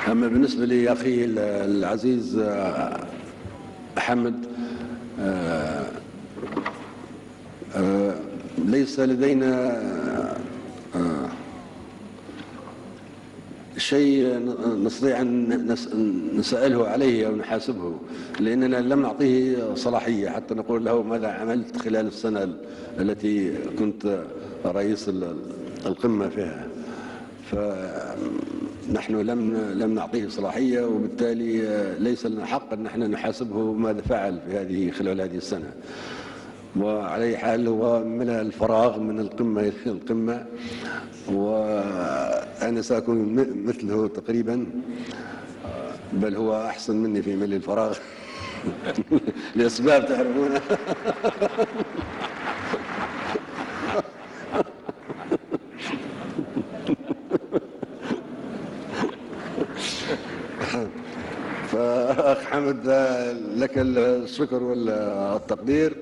أما بالنسبة لأخي العزيز حمد، ليس لدينا شيء نستطيع أن نسأله عليه أو نحاسبه، لأننا لم نعطيه صلاحية حتى نقول له ماذا عملت خلال السنة التي كنت رئيس القمة فيها. فنحن لم نعطيه صلاحية، وبالتالي ليس لنا حق أن نحن نحاسبه ماذا فعل في خلال هذه السنة. وعلى حال هو من الفراغ من القمة إلى القمة، وأنا سأكون مثله تقريبا، بل هو أحسن مني في ملء الفراغ لأسباب تعرفونها. فأخ حمد، لك الشكر والتقدير.